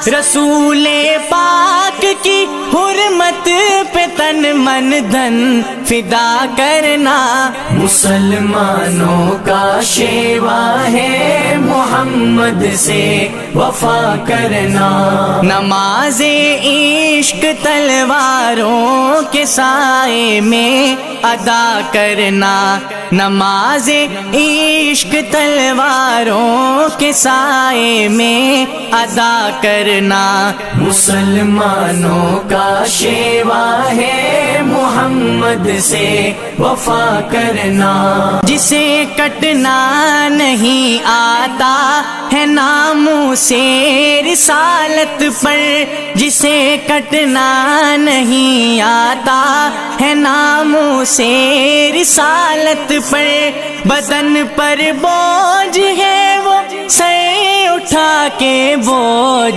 رسول پاک کی حرمت پہ تن من دھن فدا کرنا، مسلمانوں کا شیوا ہے محمد سے وفا کرنا، نماز عشق تلواروں کے سائے میں ادا کرنا، نماز عشق تلواروں کے سائے میں ادا کرنا، مسلمانوں کا شیوا ہے محمد سے وفا کرنا، جسے کٹنا نہیں آتا ہے ناموں سے رسالت پر، جسے کٹنا نہیں آتا ہے ناموں سے رسالت پر، بدن پر بوجھ ہے وہ سر اٹھا کے بوجھ